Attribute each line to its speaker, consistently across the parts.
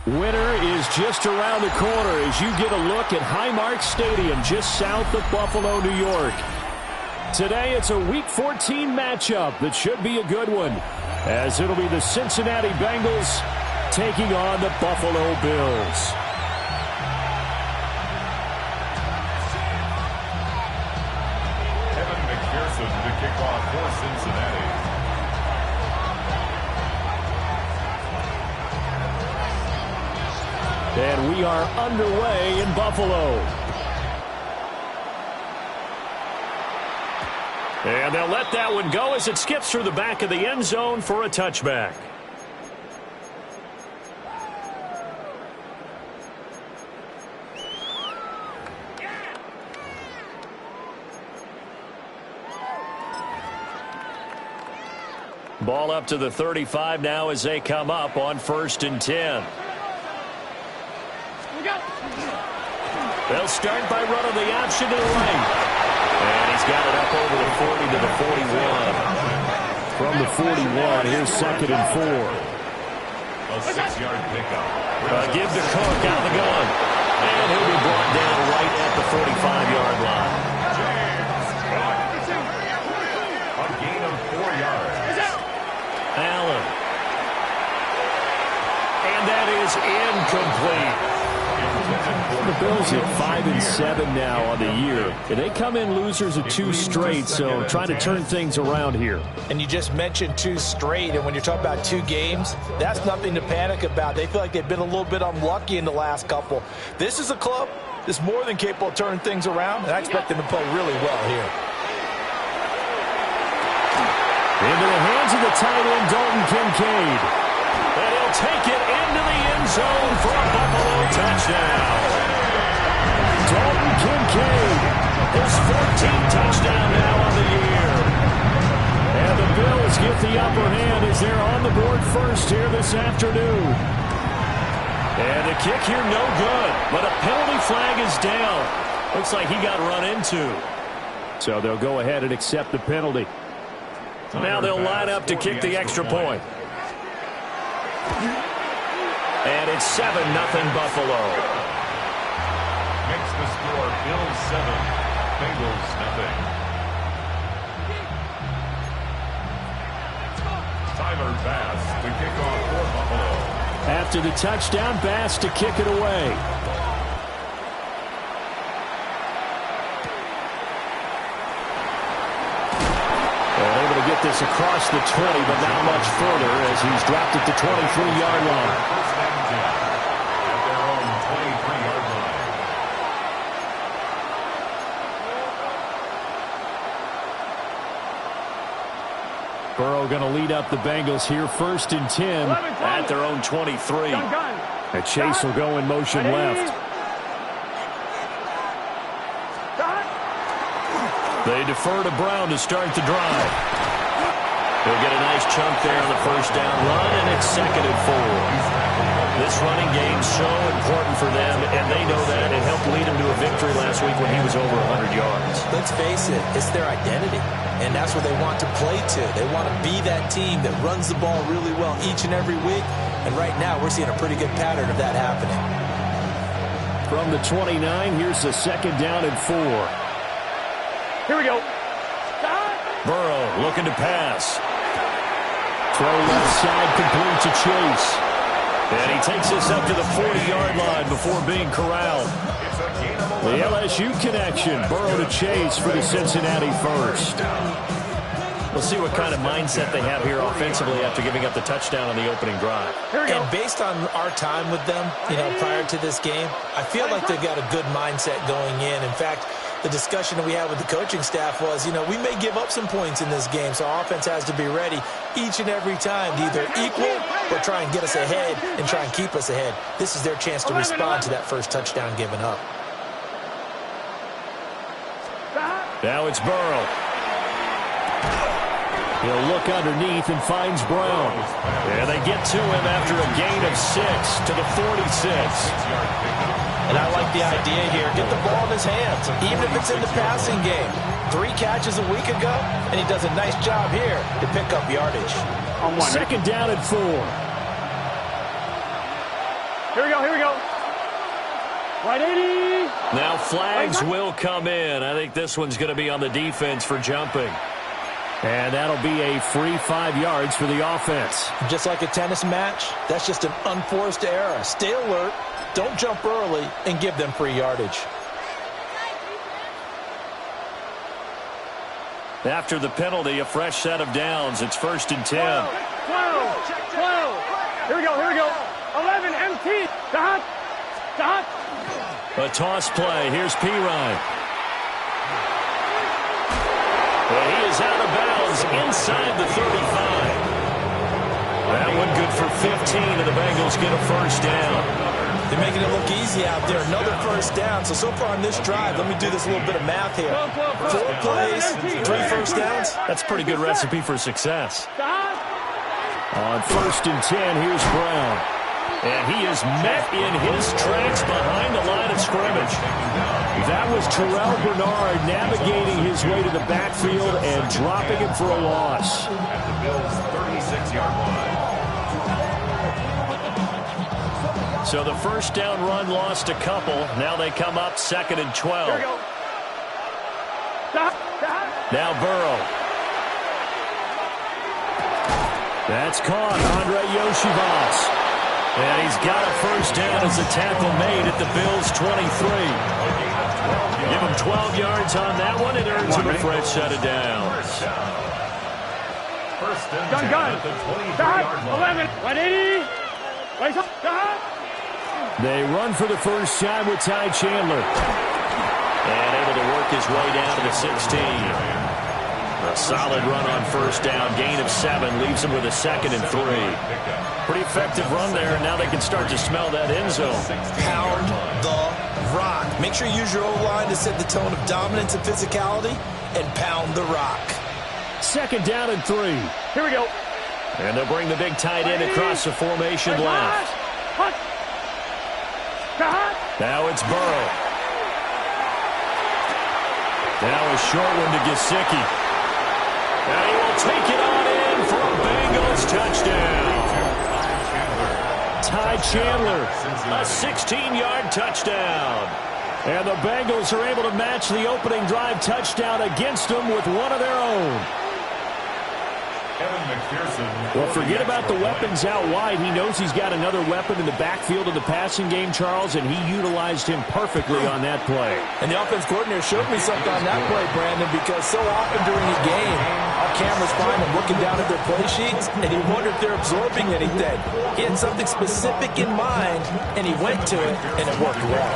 Speaker 1: Winter is just around the corner as you get a look at Highmark Stadium just south of Buffalo, New York. Today it's a Week 14 matchup that should be a good one, as it'll be the Cincinnati Bengals taking on the Buffalo Bills.
Speaker 2: To kick off for Cincinnati.
Speaker 1: And we are underway in Buffalo. And they'll let that one go as it skips through the back of the end zone for a touchback. Ball up to the 35 now as they come up on 1st and 10. They'll start by running the option to the right. And he's got it up over the 40 to the 41. From the 41, here's 2nd and 4.
Speaker 2: A 6-yard pickup.
Speaker 1: Give the Cook out the gun. And he'll be brought down right at the 45-yard line.
Speaker 2: A gain of 4 yards.
Speaker 1: Allen. And that is incomplete. The Bills at 5-7 now on the year. And they come in losers of 2 straight, so trying to turn things around here.
Speaker 3: And you just mentioned 2 straight, and when you're talking about 2 games, that's nothing to panic about. They feel like they've been a little bit unlucky in the last couple. This is a club that's more than capable of turning things around, and I expect them to play really well here.
Speaker 1: Into the hands of the tight end, Dalton Kincaid. And he'll take it into the end zone for a Buffalo touchdown. Dalton Kincaid, his 14th touchdown now on the year. And the Bills get the upper hand as they're on the board first here this afternoon. And the kick here no good, but a penalty flag is down. Looks like he got run into. So they'll go ahead and accept the penalty. Now they'll line up to kick the extra point. And it's 7-0 Buffalo.
Speaker 2: Makes the score Bills 7, Bengals nothing. Tyler Bass to kick off for Buffalo.
Speaker 1: After the touchdown, Bass to kick it away. Get this across the 20, but not much further as he's dropped at the 23-yard line.
Speaker 2: At their own 23-yard line.
Speaker 1: Burrow going to lead up the Bengals here, 1st and 10 at their own 23. And Chase will go in motion left. They defer to Brown to start the drive. They'll get a nice chunk there on the 1st down run, and it's 2nd and 4. This running game's so important for them, and they know that. It helped lead them to a victory last week when he was over 100 yards.
Speaker 3: Let's face it, it's their identity, and that's what they want to play to. They want to be that team that runs the ball really well each and every week, and right now we're seeing a pretty good pattern of that happening.
Speaker 1: From the 29, here's the 2nd down and 4.
Speaker 4: Here we go.
Speaker 1: Burrow looking to pass. Throw left side complete to Chase. And he takes this up to the 40-yard line before being corralled. The LSU connection, Burrow to Chase for the Cincinnati first. We'll see what kind of mindset they have here offensively after giving up the touchdown on the opening drive.
Speaker 3: And based on our time with them, prior to this game, I feel like they've got a good mindset going in. In fact, the discussion that we had with the coaching staff was, we may give up some points in this game, so our offense has to be ready each and every time to either equal or try and get us ahead and try and keep us ahead. This is their chance to respond to that first touchdown given up.
Speaker 1: Now it's Burrow. He'll look underneath and finds Brown. And they get to him after a gain of 6 to the 46.
Speaker 3: And I like the idea here. Get the ball in his hands, even if it's in the passing game. 3 catches a week ago, and he does a nice job here to pick up yardage.
Speaker 1: 2nd down and 4.
Speaker 4: Here we go, here we go. Right 80.
Speaker 1: Now flags will come in. I think this one's going to be on the defense for jumping. And that'll be a free 5 yards for the offense.
Speaker 3: Just like a tennis match, that's just an unforced error. Stay alert, don't jump early, and give them free yardage.
Speaker 1: After the penalty, a fresh set of downs. It's 1st and 10.
Speaker 4: 12. Here we go, here we go. 11, MT. Dot.
Speaker 1: A toss play. Here's Pirine. And he is out of bounds inside the 35. That one good for 15, and the Bengals get a first down.
Speaker 3: They're making it look easy out there. Another first down. So far on this drive, let me do this little bit of math here. 4 plays, 3 first downs.
Speaker 1: That's a pretty good recipe for success. On 1st and 10, here's Brown. And he is met in his tracks behind the line of scrimmage. That was Terrell Bernard navigating his way to the backfield and dropping him for a loss.
Speaker 2: At the Bills' 36-yard line.
Speaker 1: So the first down run lost a couple. Now they come up 2nd and 12.
Speaker 4: Here we go.
Speaker 1: Now Burrow. That's caught. Andre Yoshivas. And he's got a first down as a tackle made at the Bills' 23. Give him 12 yards on that one. It earns him a fresh set of downs.
Speaker 2: First and 10
Speaker 4: Gun.
Speaker 2: at the 23-yard line.
Speaker 4: 11, 180. Right up.
Speaker 1: They run for the first time with Ty Chandler. And able to work his way down to the 16. A solid run on first down. Gain of 7 leaves him with a 2nd and 3. Pretty effective run there, and now they can start to smell that end zone.
Speaker 3: Pound the rock. Make sure you use your O-line to set the tone of dominance and physicality, and pound the rock.
Speaker 1: 2nd down and 3.
Speaker 4: Here we go.
Speaker 1: And they'll bring the big tight end across the formation left. Now it's Burrow. Now a short one to Gesicki. And he will take it on in for a Bengals touchdown. Ty Chandler, a 16-yard touchdown. And the Bengals are able to match the opening drive touchdown against them with one of their own. Well, forget about the weapons out wide. He knows he's got another weapon in the backfield of the passing game, Charles, and he utilized him perfectly on that play.
Speaker 3: And the offense coordinator showed me something on that play, Brandon, because so often during a game, our cameras find them looking down at their play sheets, and you wonder if they're absorbing anything. He had something specific in mind, and he went to it, and it worked well.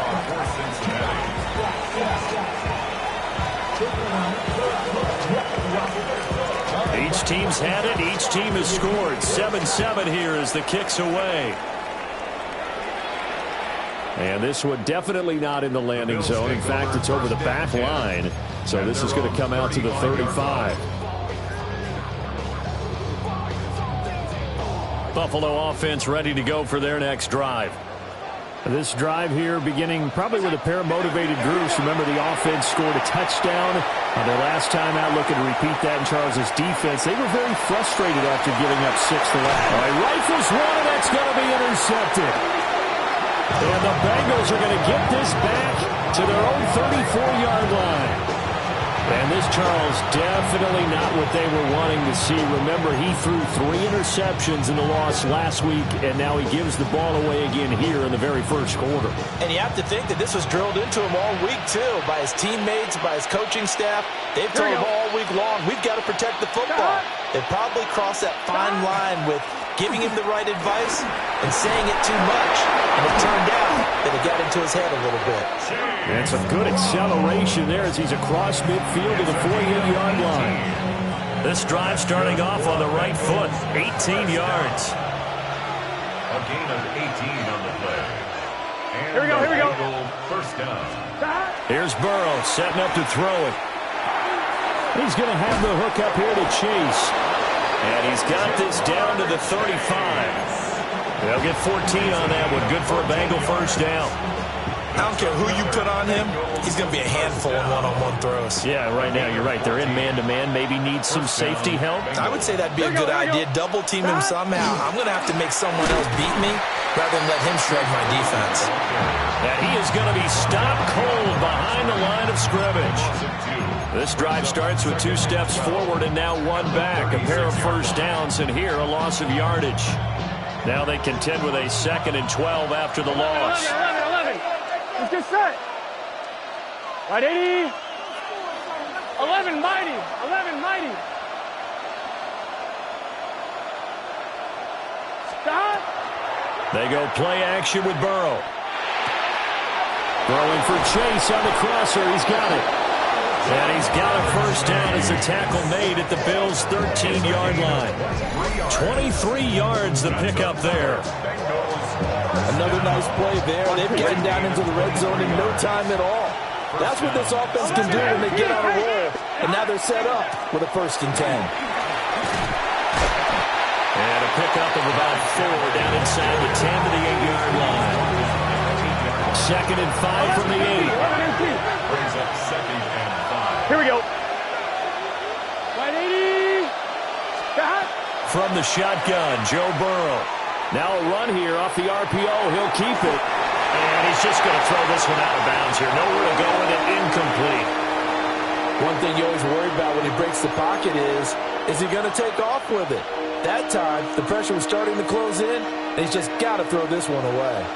Speaker 1: Each team's had it. Each team has scored. 7-7 here as the kick's away. And this one definitely not in the landing zone. In fact, it's over the back line. So this is going to come out to the 35. Buffalo offense ready to go for their next drive. This drive here beginning probably with a pair of motivated groups. Remember, the offense scored a touchdown on their last time out. Looking to repeat that in Charles's defense. They were very frustrated after giving up 6 to last. All right, rifles one, and that's going to be intercepted. And the Bengals are going to get this back to their own 34-yard line. And this, Charles, definitely not what they were wanting to see. Remember, he threw 3 interceptions in the loss last week, and now he gives the ball away again here in the very first quarter.
Speaker 3: And you have to think that this was drilled into him all week, too, by his teammates, by his coaching staff. They've told him all week long, we've got to protect the football. They probably crossed that fine line with giving him the right advice and saying it too much. And it turned out that it got into his head a little bit.
Speaker 1: And some good acceleration there as he's across midfield to the 48-yard line. This drive starting off on the right foot, 18 yards.
Speaker 2: A gain of 18 on the play. And
Speaker 4: Here we go, here we go.
Speaker 2: First down.
Speaker 1: Here's Burrow setting up to throw it. He's going to have the hook up here to Chase. And he's got this down to the 35. They'll get 14 on that one. Good for a Bengal first down.
Speaker 3: I don't care who you put on him, he's going to be a handful in one-on-one throws.
Speaker 1: Yeah, right now, you're right. They're in man-to-man. Maybe need some safety help.
Speaker 3: I would say that'd be a good idea. Double team him somehow. I'm going to have to make someone else beat me rather than let him shred my defense.
Speaker 1: And he is going to be stopped cold behind the line of scrimmage. This drive starts with 2 steps forward and now 1 back. A pair of first downs, and here a loss of yardage. Now they contend with a 2nd and 12 after the loss.
Speaker 4: 11. Let's get set. Right, 80. 11 mighty. 11 mighty. Stop.
Speaker 1: They go play action with Burrow. Throwing for Chase on the crosser. He's got it. And he's got a first down as the tackle made at the Bills' 13-yard line. 23 yards the pickup there.
Speaker 5: Another nice play there. They've gotten down into the red zone in no time at all. That's what this offense can do when they get on a roll. And now they're set up with a 1st and 10.
Speaker 1: And a pickup of about 4 down inside the 10 to the 8-yard line. 2nd and 5 from the 8.
Speaker 2: Brings up 2nd and 5.
Speaker 4: Here we go. Right, 80. Stop.
Speaker 1: From the shotgun, Joe Burrow. Now a run here off the RPO. He'll keep it. And he's just going to throw this one out of bounds here. Nowhere to go with it. Incomplete.
Speaker 5: One thing you always worry about when he breaks the pocket is he going to take off with it? That time, the pressure was starting to close in, and he's just got to throw this one away.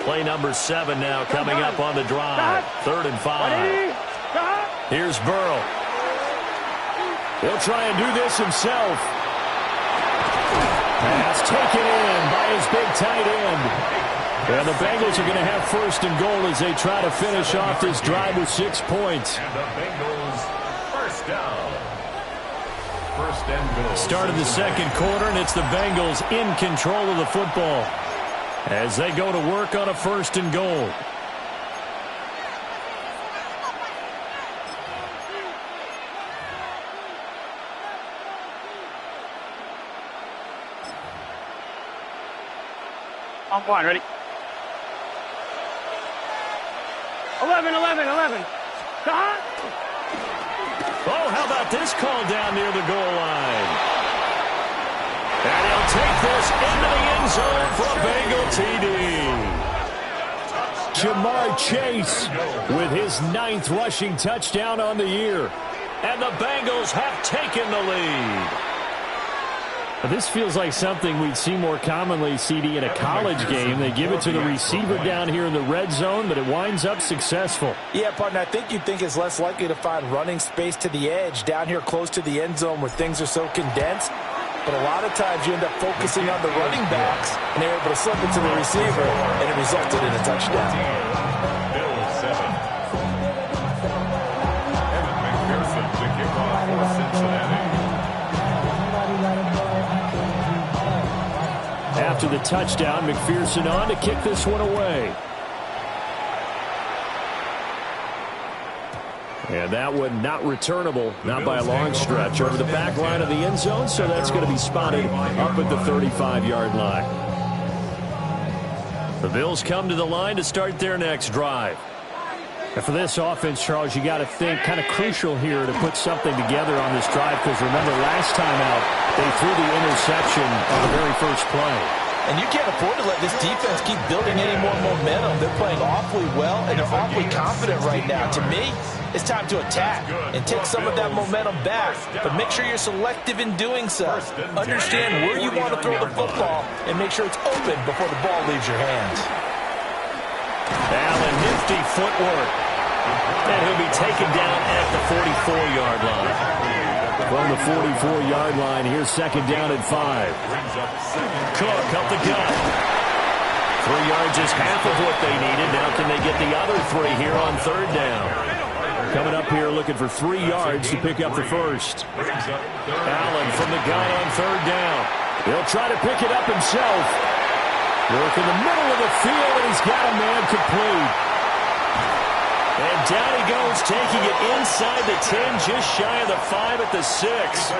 Speaker 1: Play number 7 now coming up on the drive. 3rd and 5. Here's Burrow. He'll try and do this himself. Pass taken in by his big tight end. And the Bengals are going to have 1st and goal as they try to finish off this drive with 6 points.
Speaker 2: And the Bengals, 1st down. 1st and goal.
Speaker 1: Start of the 2nd quarter, and it's the Bengals in control of the football as they go to work on a 1st and goal.
Speaker 4: On one, ready? 11. Stop.
Speaker 1: Oh, how about this call down near the goal line? And he'll take this into the end zone for a Bengal TD. Jamar Chase with his 9th rushing touchdown on the year. And the Bengals have taken the lead. This feels like something we'd see more commonly, CD, in a college game. They give it to the receiver down here in the red zone, but it winds up successful.
Speaker 5: Yeah, partner, I think you'd think it's less likely to find running space to the edge down here close to the end zone where things are so condensed. But a lot of times you end up focusing on the running backs, and they're able to slip it to the receiver, and it resulted in a touchdown.
Speaker 2: Bills 7. Evan McPherson to kick off for Cincinnati.
Speaker 1: After the touchdown, McPherson on to kick this one away. And that one not returnable, not by a long stretch, over the back line of the end zone, so that's going to be spotted up at the 35-yard line. The Bills come to the line to start their next drive. And for this offense, Charles, you got to think kind of crucial here to put something together on this drive, because remember last time out, they threw the interception on the very first play.
Speaker 5: And you can't afford to let this defense keep building any more momentum. They're playing awfully well, and they're awfully confident right now. To me, it's time to attack and take some of that momentum back. But make sure you're selective in doing so. Understand where you want to throw the football and make sure it's open before the ball leaves your hands.
Speaker 1: Allen, nifty footwork. And he'll be taken down at the 44-yard line. From the 44-yard line, here's 2nd down and 5. Cook up the gut. 3 yards is half of what they needed. Now can they get the other 3 here on 3rd down? Coming up here looking for 3 yards to pick up the first. Allen from the gun on 3rd down. He'll try to pick it up himself. Work in the middle of the field, and he's got a man complete. And down he goes, taking it inside the 10, just shy of the 5 at the 6.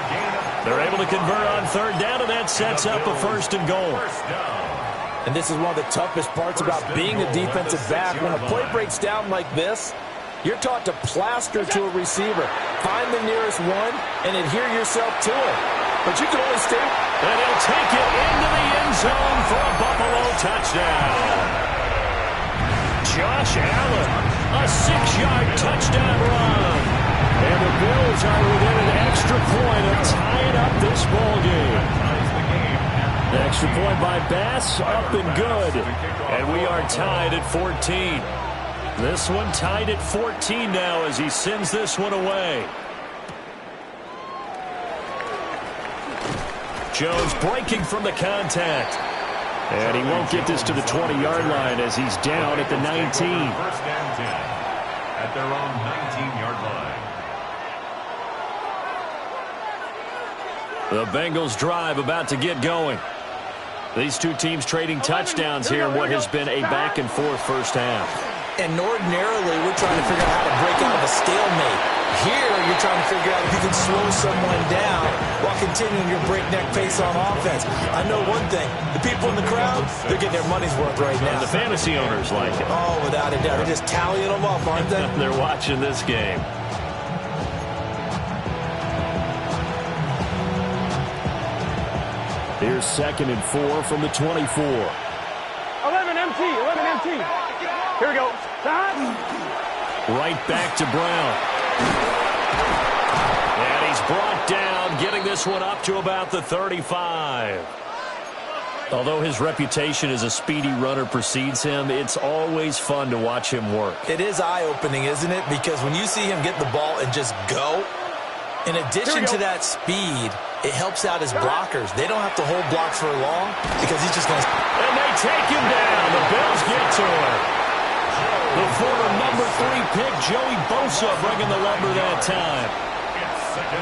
Speaker 1: They're able to convert on 3rd down, and that sets up a 1st and goal.
Speaker 5: And this is one of the toughest parts about being a defensive back. When a play breaks down like this, you're taught to plaster to a receiver. Find the nearest one and adhere yourself to it. But you can only stay.
Speaker 1: And he'll take it into the end zone for a Buffalo touchdown. Josh Allen, a 6-yard touchdown run. And the Bills are within an extra point of tying up this ball game. The extra point by Bass, up and good. And we are tied at 14. This one tied at 14 now as he sends this one away. Jones breaking from the contact. And he won't get this to the 20-yard line as he's down at the 19.
Speaker 2: First and 10 at their own 19-yard line.
Speaker 1: The Bengals drive about to get going. These two teams trading touchdowns here in what has been a back-and-forth first half.
Speaker 5: And ordinarily, we're trying to figure out how to break out of a stalemate. Here, you're trying to figure out if you can slow someone down while continuing your breakneck pace on offense. I know one thing. The people in the crowd, they're getting their money's worth right now.
Speaker 1: And the fantasy owners like it.
Speaker 5: Oh, without a doubt. They're just tallying them up, aren't they?
Speaker 1: They're watching this game. Here's 2nd and 4 from the 24.
Speaker 4: 11 MT. Here we go. Stop.
Speaker 1: Right back to Brown. And he's brought down, getting this one up to about the 35. Although his reputation as a speedy runner precedes him, it's always fun to watch him work.
Speaker 5: It is eye-opening, isn't it? Because when you see him get the ball and just go, in addition to that speed, it helps out his blockers. They don't have to hold blocks for long because he's just going to...
Speaker 1: And they take him down. The Bills get to him. The former number 3 pick, Joey Bosa, bringing the lumber that time.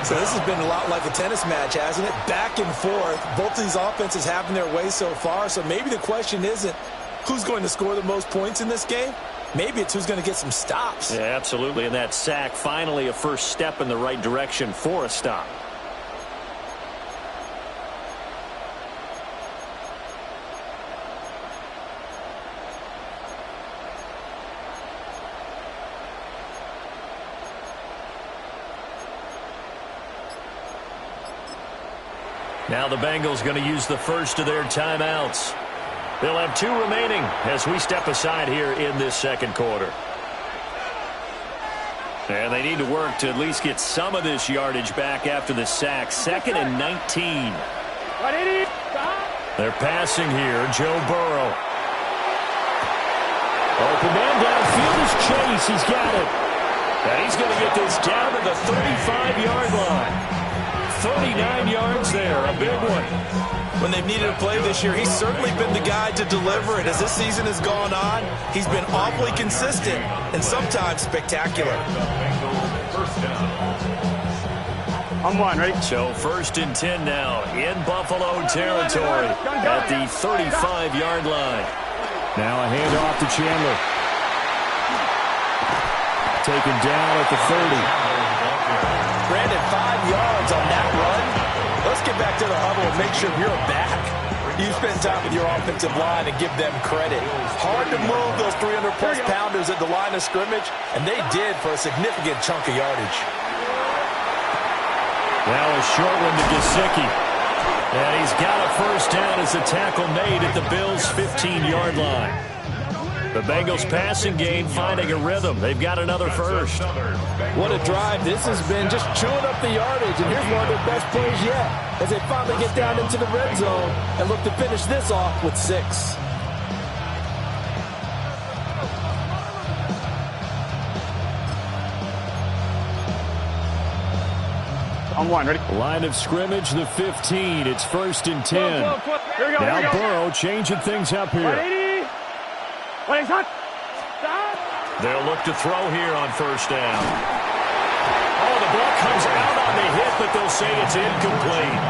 Speaker 5: So this has been a lot like a tennis match, hasn't it? Back and forth. Both of these offenses having their way so far. So maybe the question isn't who's going to score the most points in this game. Maybe it's who's going to get some stops.
Speaker 1: Yeah, absolutely. And that sack, finally a first step in the right direction for a stop. Now the Bengals going to use the first of their timeouts. They'll have 2 remaining as we step aside here in this second quarter. And they need to work to at least get some of this yardage back after the sack. 2nd and 19. They're passing here. Joe Burrow. Open man downfield is Chase. He's got it. And he's going to get this down to the 35-yard line. 39 yards there, a big one.
Speaker 5: When they've needed a play this year, he's certainly been the guy to deliver it. As this season has gone on, he's been awfully consistent and sometimes spectacular.
Speaker 4: On one, ready?
Speaker 1: So 1st and 10 now in Buffalo territory at the 35-yard line. Now a handoff to Chandler. Taken down at the 30.
Speaker 5: Brandon, 5 yards on that run. Let's get back to the huddle and make sure you're back. You spend time with your offensive line and give them credit. Hard to move those 300-plus pounders at the line of scrimmage, and they did for a significant chunk of yardage.
Speaker 1: Now a short one to Gesicki. And he's got a first down as the tackle made at the Bills' 15-yard line. The Bengals passing game finding a rhythm. They've got another first.
Speaker 5: What a drive this has been, just chewing up the yardage. And here's one of their best plays yet as they finally get down into the red zone and look to finish this off with 6.
Speaker 4: On one, ready?
Speaker 1: Line of scrimmage, the 15. It's 1st and 10.
Speaker 4: Here we go,
Speaker 1: Now Burrow changing things up here.
Speaker 4: 180. Stop.
Speaker 1: They'll look to throw here on first down. Oh, the ball comes out on the hit, but they'll say it's incomplete.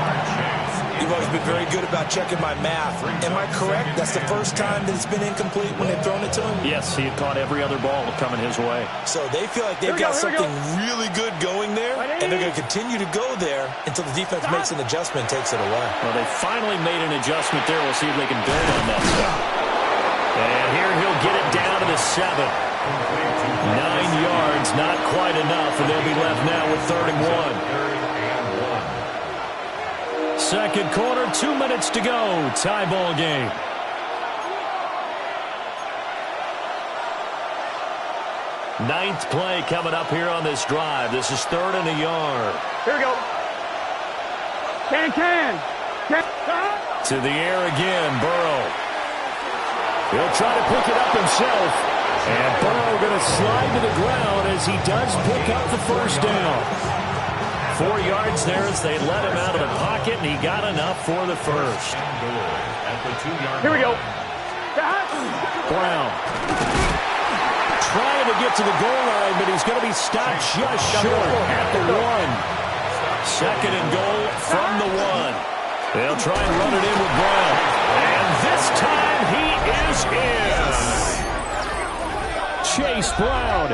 Speaker 3: You've always been very good about checking my math. Am I correct? That's the first time that it's been incomplete when they've thrown it to him?
Speaker 1: Yes, he had caught every other ball coming his way.
Speaker 3: So they feel like they've got something really good going there, and they're going to continue to go there until the defense makes an adjustment and takes it away.
Speaker 1: Well, they finally made an adjustment there. We'll see if they can build on that stuff. And here he'll get it down to the 7. 9 yards, not quite enough, and they'll be left now with 3rd and 1. Second quarter, 2 minutes to go. Tie ball game. Ninth play coming up here on this drive. This is 3rd and a yard.
Speaker 4: Here we go. Can.
Speaker 1: To the air again, Burrow. He'll try to pick it up himself. And Burrow going to slide to the ground as he does pick up the first down. 4 yards there as they let him out of the pocket, and he got enough for the first.
Speaker 4: Here we go.
Speaker 1: Brown trying to get to the goal line, but he's going to be stopped just short at the 1. Second and goal from the 1. They'll try and run it in with Brown. And this time he is in. Chase Brown.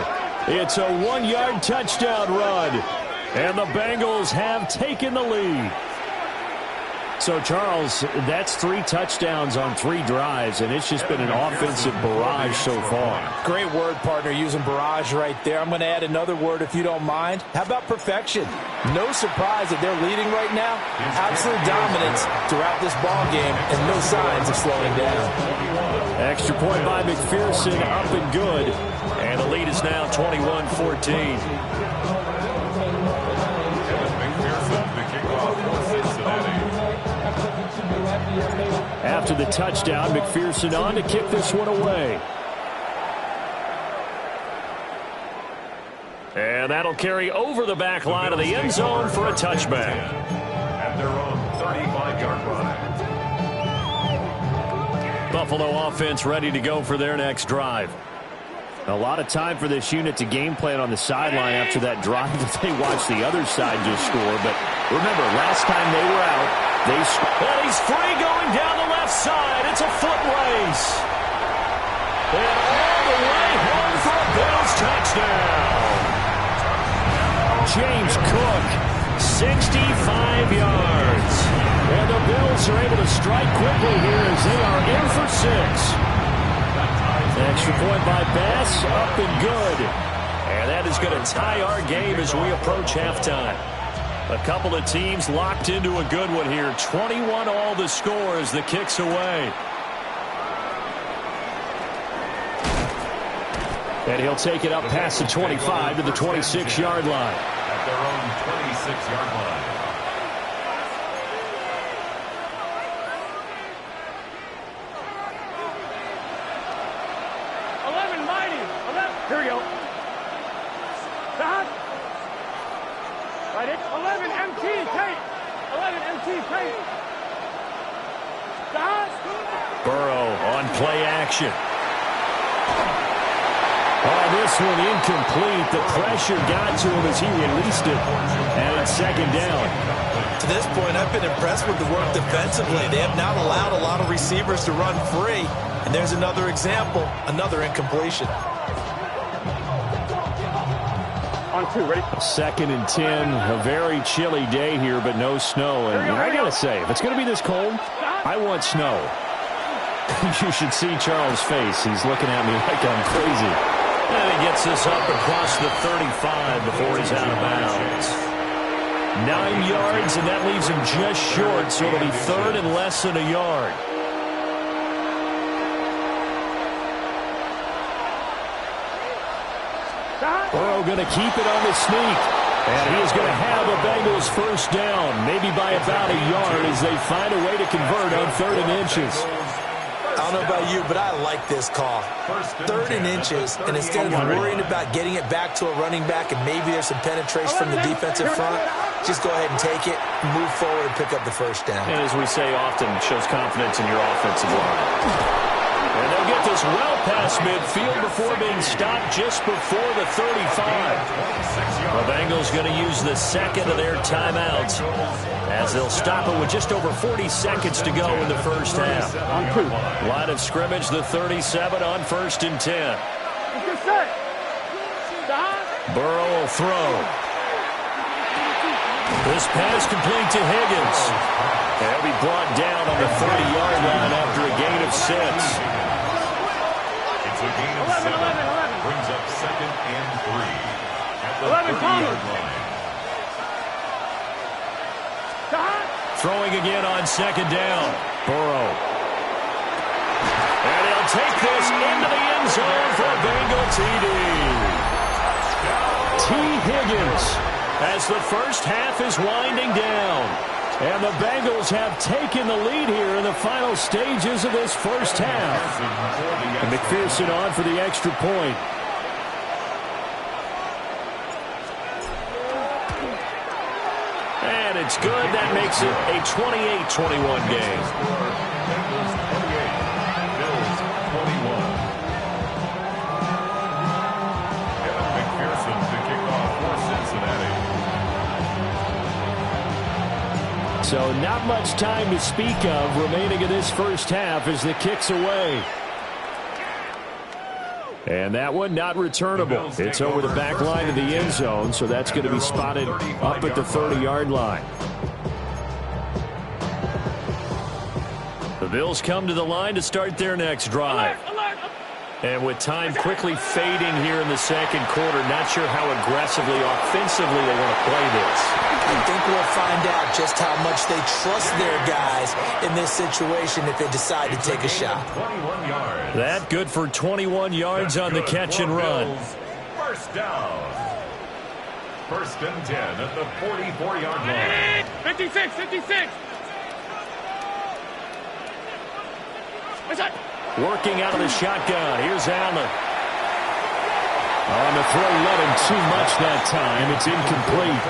Speaker 1: It's a 1-yard touchdown run. And the Bengals have taken the lead. So, Charles, that's 3 touchdowns on 3 drives, and it's just been an offensive barrage so far.
Speaker 3: Great word, partner, using barrage right there. I'm going to add another word if you don't mind. How about perfection? No surprise that they're leading right now. Absolute dominance throughout this ball game and no signs of slowing down.
Speaker 1: Extra point by McPherson, up and good. And the lead is now 21-14. After the touchdown, McPherson on to kick this one away. And that'll carry over the back line of the end zone for a touchback.
Speaker 2: At their own 35-yard line.
Speaker 1: Buffalo offense ready to go for their next drive. A lot of time for this unit to game plan on the sideline after that drive that they watched the other side just score. But remember, last time they were out, they scored. And he's free going down the left side. It's a foot race. And all the way home for a Bills touchdown. James Cook, 65 yards. And the Bills are able to strike quickly here as they are in for 6. Extra point by Bass, up and good. And that is going to tie our game as we approach halftime. A couple of teams locked into a good one here. 21 all the score as the kick's away. And he'll take it up past the 25 to the 26-yard line.
Speaker 2: At their own 26-yard line.
Speaker 4: Here we go. Stop. Right it. 11 MT tape. 11 MT tape. Stop.
Speaker 1: Burrow on play action. Oh, this one incomplete. The pressure got to him as he released it. And it's 2nd down.
Speaker 3: To this point, I've been impressed with the work defensively. They have not allowed a lot of receivers to run free. And there's another example, another incompletion.
Speaker 4: On 2, ready?
Speaker 1: 2nd and 10. A very chilly day here, but no snow. And I got to say, if it's going to be this cold, I want snow. You should see Charles' face. He's looking at me like I'm crazy. And he gets this up across the 35 before he's out of bounds. 9 yards, and that leaves him just short, so it'll be 3rd and less than a yard. Burrow going to keep it on the sneak. And he is going to have a Bengals first down, maybe by about a yard as they find a way to convert on 3rd and inches.
Speaker 3: I don't know about you, but I like this call. 3rd and inches, and instead of worrying about getting it back to a running back and maybe there's some penetration from the defensive front, just go ahead and take it, move forward, and pick up the first down.
Speaker 1: And as we say often, it shows confidence in your offensive line. And they'll get this well past midfield before being stopped just before the 35. The Bengals going to use the second of their timeouts as they'll stop it with just over 40 seconds to go in the first half. Line of scrimmage, the 37 on 1st and 10. Burrow will throw. This pass complete to Higgins. He'll be brought down on the 30-yard line after a gain of 6.
Speaker 2: It's a gain of 7. Brings up 2nd and 3 at the 30-yard line.
Speaker 1: Throwing again on 2nd down. Burrow. And he'll take this into the end zone for a Bengal TD. T. Higgins as the first half is winding down. And the Bengals have taken the lead here in the final stages of this first half. And McPherson on for the extra point. And it's good. That makes it a 28-21 game.
Speaker 2: Bengals 28, Bills 21. Kevin McPherson to kick off for Cincinnati.
Speaker 1: So not much time to speak of remaining in this first half as the kick's away. And that one not returnable. It's over the back line of the end zone, so that's going to be spotted up at the 30-yard line. The Bills come to the line to start their next drive. And with time quickly fading here in the second quarter, not sure how aggressively, offensively they want to play this.
Speaker 3: I think we'll find out just how much they trust their guys in this situation if they decide to take a shot.
Speaker 2: 21 yards.
Speaker 1: That good for 21 yards on the catch and run.
Speaker 2: First down. 1st and 10 at the 44-yard line.
Speaker 4: 56, 56.
Speaker 1: Working out of the shotgun. Here's Allen. On the throw, let him too much that time. It's incomplete.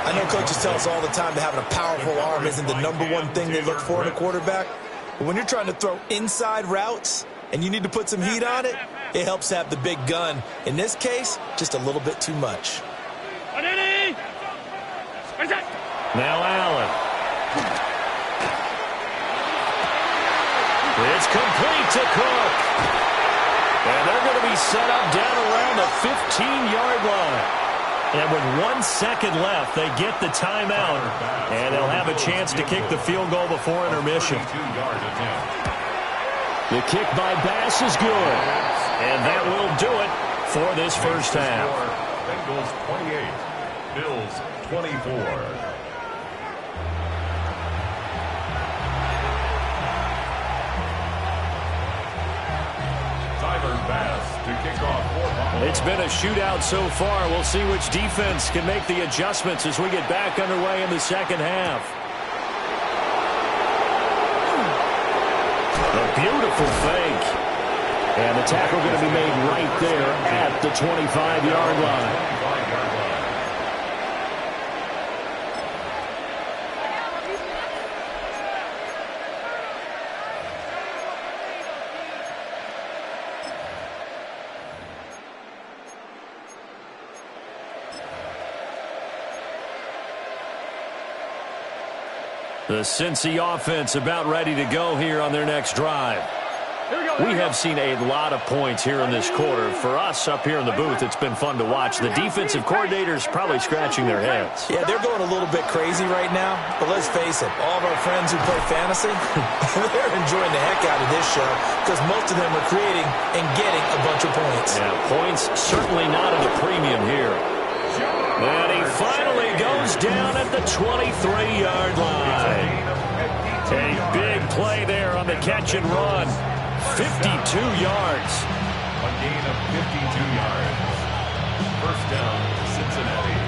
Speaker 3: I know coaches tell us all the time that having a powerful arm isn't the #1 thing they look for in a quarterback. But when you're trying to throw inside routes and you need to put some heat on it, it helps have the big gun. In this case, just a little bit too much.
Speaker 1: Now Allen. It's complete to Cook. And they're going to be set up down around the 15-yard line. And with 1 second left, they get the timeout. And they'll have a chance to kick the field goal before intermission. The kick by Bass is good. And that will do it for this first half.
Speaker 2: Bengals 28, Bills 24.
Speaker 1: It's been a shootout so far. We'll see which defense can make the adjustments as we get back underway in the second half. A beautiful fake. And the tackle going to be made right there at the 25-yard line. The Cincy offense about ready to go here on their next drive. We have seen a lot of points here in this quarter. For us up here in the booth, it's been fun to watch. The defensive coordinators probably scratching their heads.
Speaker 3: Yeah, they're going a little bit crazy right now. But let's face it, all of our friends who play fantasy, they're enjoying the heck out of this show because most of them are creating and getting a bunch of points.
Speaker 1: Yeah, points certainly not at a premium here. And he finally goes down at the 23-yard line. A big play there on the catch and run. 52 yards.
Speaker 2: A gain of 52 yards. First down, Cincinnati.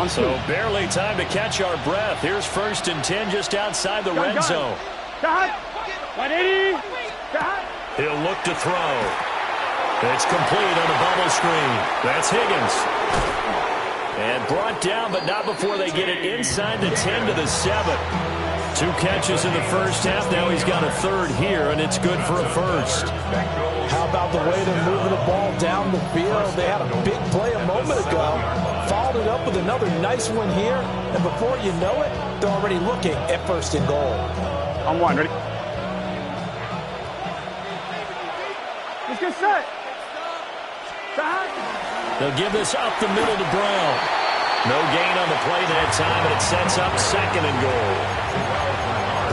Speaker 1: So barely time to catch our breath. Here's 1st and 10 just outside the red zone. He'll look to throw. It's complete on the bubble screen. That's Higgins. And brought down, but not before they get it inside the 10 to the 7. 2 catches in the first half. Now he's got a third here, and it's good for a first.
Speaker 5: How about the way they're moving the ball down the field? They had a big play a moment ago, followed it up with another nice one here, and before you know it, they're already looking at 1st and goal.
Speaker 4: On 1, ready? Let's get set.
Speaker 1: They'll give this up the middle to Brown. No gain on the play that time, and it sets up 2nd and goal.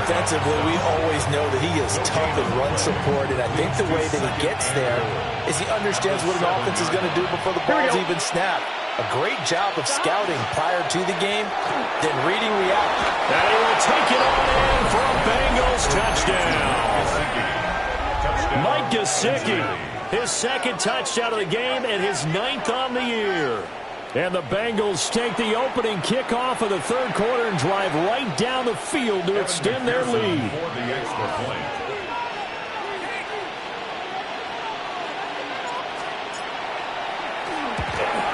Speaker 5: Defensively, we always know that he is tough in run support, and I think the way that he gets there is he understands what an offense is going to do before the ball's even snapped. A great job of scouting prior to the game, then reading reality.
Speaker 1: And he will take it on in for a Bengals touchdown. Mike Gesicki, his 2nd touchdown of the game and his 9th on the year. And the Bengals take the opening kickoff of the 3rd quarter and drive right down the field to extend their lead.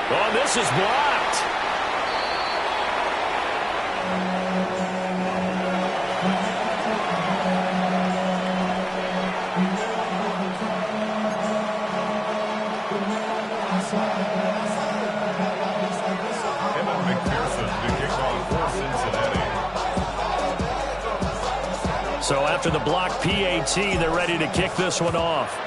Speaker 1: Oh, this is blocked. So after the block PAT, they're ready to kick this one off.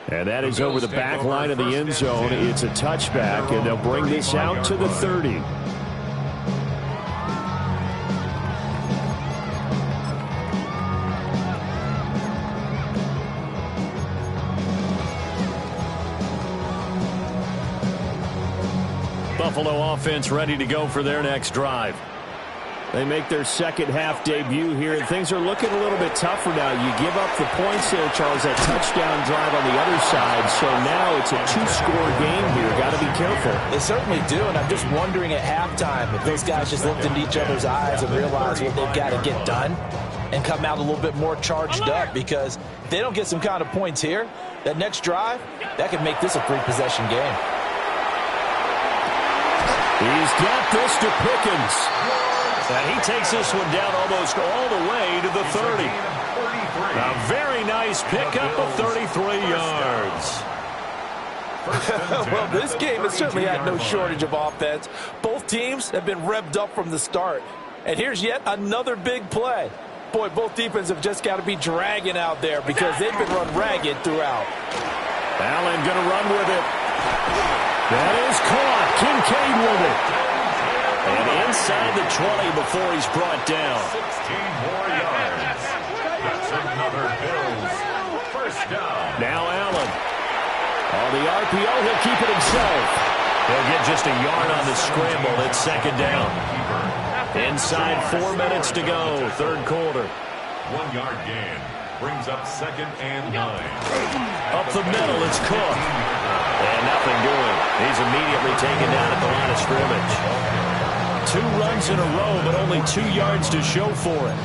Speaker 1: And that is over the back line of the end zone. It's a touchback, and they'll bring this out to the 30. Buffalo offense ready to go for their next drive. They make their 2nd half debut here, and things are looking a little bit tougher now. You give up the points there, Charles, that touchdown drive on the other side. So now it's a 2-score game here. Got to be careful.
Speaker 5: They certainly do, and I'm just wondering at halftime if those guys just looked into each other's eyes and realized what they've got to get done and come out a little bit more charged up, because if they don't get some kind of points here, that next drive, that could make this a 3-possession game.
Speaker 1: He's got this to Pickens. And he takes this one down almost all the way to the 30. A very nice pickup of 33 yards.
Speaker 5: Well, this game has certainly had no shortage of offense. Both teams have been revved up from the start. And here's yet another big play. Boy, both defenses have just got to be dragging out there because they've been run ragged throughout.
Speaker 1: Allen going to run with it. That is caught. Kincaid with it. And inside the 20 before he's brought down.
Speaker 2: 16 more yards. That's another Bills first down.
Speaker 1: Now Allen. On the RPO, he'll keep it himself. He'll get just a yard on the scramble. It's 2nd down. Inside 4 minutes to go, 3rd quarter.
Speaker 2: 1-yard gain brings up 2nd and 9.
Speaker 1: Up the middle, it's Cook. And nothing doing. He's immediately taken down at the line of scrimmage. 2 runs in a row, but only 2 yards to show for it.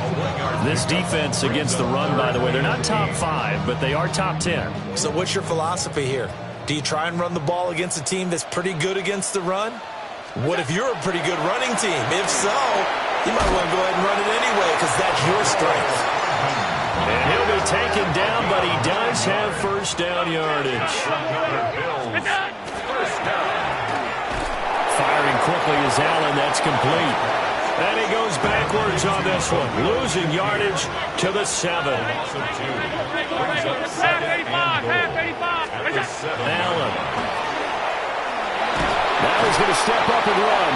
Speaker 1: This defense against the run, by the way, they're not top 5, but they are top 10.
Speaker 3: So what's your philosophy here? Do you try and run the ball against a team that's pretty good against the run? What if you're a pretty good running team? If so, you might want to go ahead and run it anyway because that's your strength.
Speaker 1: And he'll be taken down, but he does have 1st down yardage. Firing quickly is Allen. That's complete. And he goes backwards on this one. Losing yardage to the 7. Allen. Now he's going to step up and run.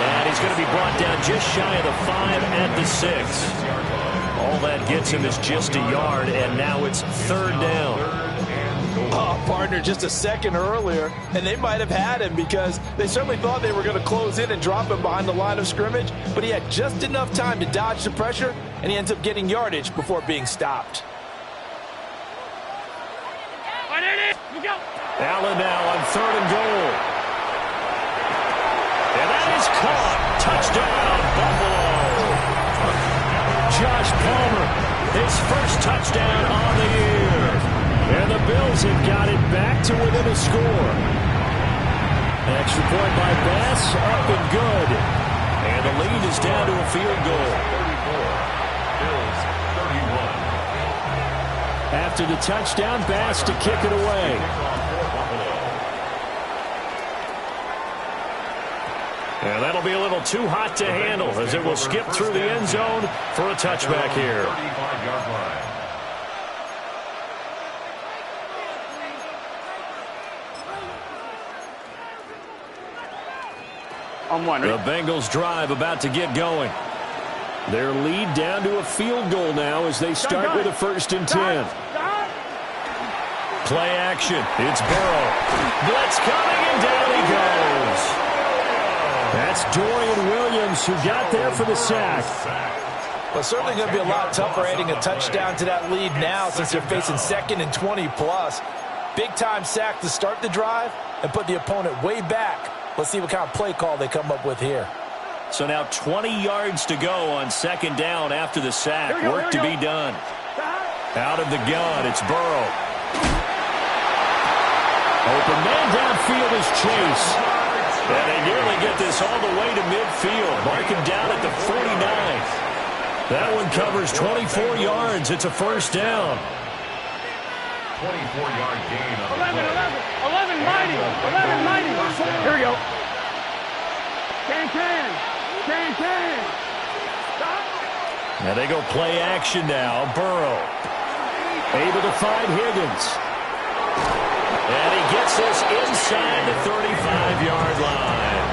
Speaker 1: And he's going to be brought down just shy of the 5 at the 6. All that gets him is just a yard, and now it's 3rd down.
Speaker 5: Oh, partner, just a second earlier, and they might have had him because they certainly thought they were going to close in and drop him behind the line of scrimmage, but he had just enough time to dodge the pressure, and he ends up getting yardage before being stopped.
Speaker 1: Allen now on 3rd and goal. And that is caught. Touchdown, Buffalo. Josh Palmer, his 1st touchdown on the year. And the Bills have got it back to within a score. Extra point by Bass, up and good. And the lead is down to a field goal.
Speaker 2: 34. Bills 31.
Speaker 1: After the touchdown, Bass to kick it away. And that'll be a little too hot to handle as it will skip through the end zone for a touchback here.
Speaker 2: 35-yard line.
Speaker 1: The Bengals drive about to get going. Their lead down to a field goal now as they start with a 1st and 10. Play action. It's Burrow. Blitz coming, and down he goes. That's Dorian Williams who got there for the sack.
Speaker 5: Well, it's certainly going to be a lot tougher adding a touchdown to that lead now since they're facing 2nd and 20+. Big-time sack to start the drive and put the opponent way back. Let's see what kind of play call they come up with here.
Speaker 1: So now 20 yards to go on 2nd down after the sack. Work to be done. Out of the gun, it's Burrow. Open man downfield is Chase. And they nearly get this all the way to midfield. Mark him down at the 49. That one covers 24 yards. It's a 1st down.
Speaker 2: 24-yard gain on the
Speaker 4: 11 mighty. 11 mighty. Here we go. Can.
Speaker 1: Now they go play action now. Burrow able to find Higgins. And he gets this inside the 35-yard line.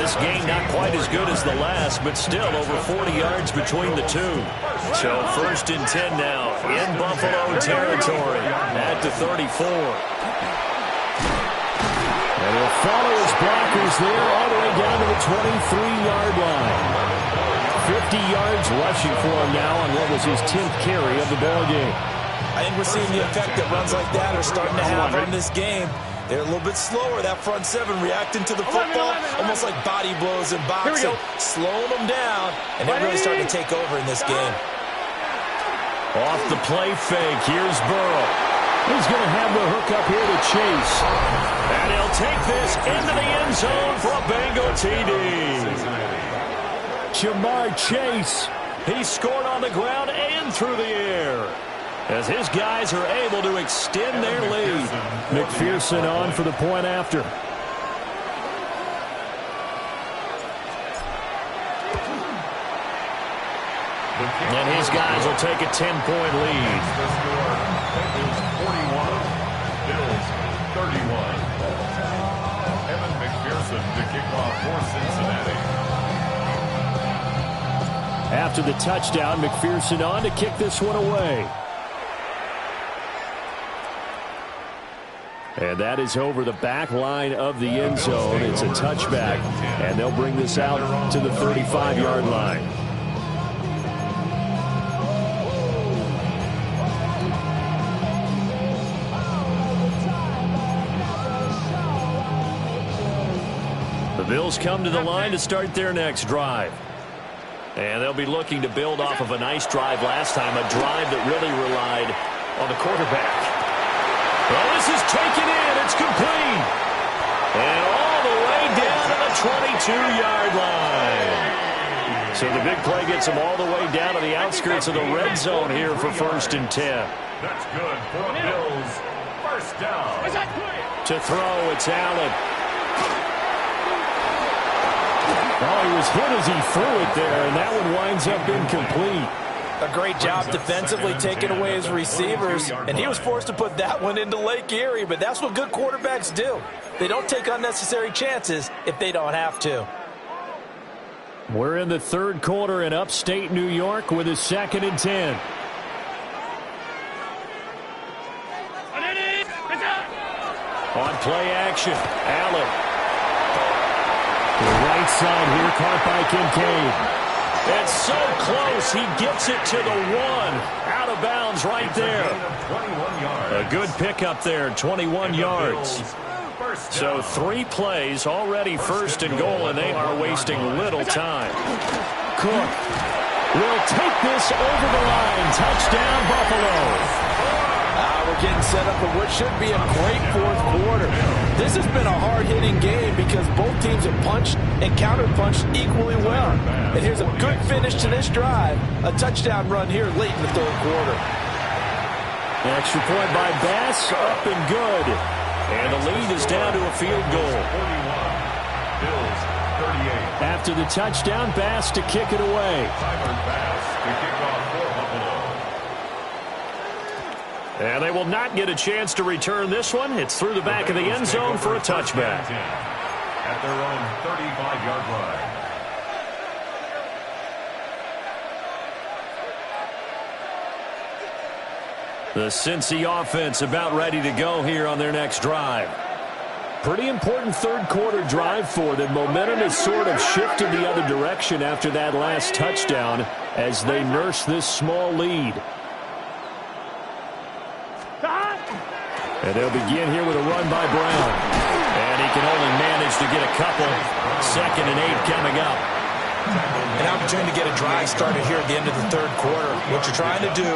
Speaker 1: This game not quite as good as the last, but still over 40 yards between the two. So 1st and 10 now in Buffalo territory at the 34. And he'll follow his blockers there all the way down to the 23-yard line. 50 yards rushing for him now on what was his 10th carry of the ballgame.
Speaker 5: I think we're seeing the effect that runs like that are starting to have on this game. They're a little bit slower, that front 7, reacting to the football, almost like body blows in boxing, slowing them down, and they're really starting to take over in this game.
Speaker 1: Off the play fake, here's Burrow. He's going to have the hook up here to Chase. And he'll take this into the end zone for a Bengal TD. Jamar Chase, he scored on the ground and through the air, as his guys are able to extend their lead. McPherson on for the point after. And his guys will take a 10-point lead.
Speaker 2: The score, Bengals 41, Bills 31. Evan McPherson to kick off for Cincinnati.
Speaker 1: After the touchdown, McPherson on to kick this one away. And that is over the back line of the end zone. It's a touchback, and they'll bring this out to the 35-yard line. The Bills come to the line to start their next drive. And they'll be looking to build off of a nice drive last time, a drive that really relied on the quarterback. Well, this is taken in. It's complete. And all the way down to the 22-yard line. So the big play gets them all the way down to the outskirts of the red zone here for 1st and 10.
Speaker 2: That's good for the Bills. 1st down.
Speaker 1: To throw, it's Allen. Oh, he was hit as he threw it there, and that one winds up incomplete.
Speaker 5: A great job defensively taking away his receivers, and he was forced to put that one into Lake Erie, but that's what good quarterbacks do. They don't take unnecessary chances if they don't have to.
Speaker 1: We're in the 3rd quarter in upstate New York with a 2nd and 10. On play action, Allen. The right side here, caught by Kincaid. It's so close, he gets it to the 1. Out of bounds right there. A good pickup there, 21 yards. So 3 plays, already 1st and goal, and they are wasting little time. Cook will take this over the line. Touchdown, Buffalo.
Speaker 5: We're getting set up for what should be a great 4th quarter. This has been a hard-hitting game because both teams have punched and counter-punched equally well. And here's a good finish to this drive. A touchdown run here late in the third quarter.
Speaker 1: Extra point by Bass, up and good. And the lead is down to a field goal.
Speaker 2: 41, Bills 38.
Speaker 1: After the touchdown, Bass to kick it away.
Speaker 2: Tyler Bass to kick off for Buffalo.
Speaker 1: And they will not get a chance to return this one. It's through the back of the end zone for a touchback.
Speaker 2: At their own 35-yard line.
Speaker 1: The Cincy offense about ready to go here on their next drive. Pretty important third quarter drive for them. Momentum has sort of shifted the other direction after that last touchdown as they nurse this small lead. And they'll begin here with a run by Brown. And he can only manage to get a couple. 2nd and 8 coming up.
Speaker 3: An opportunity to get a drive started here at the end of the third quarter. What you're trying to do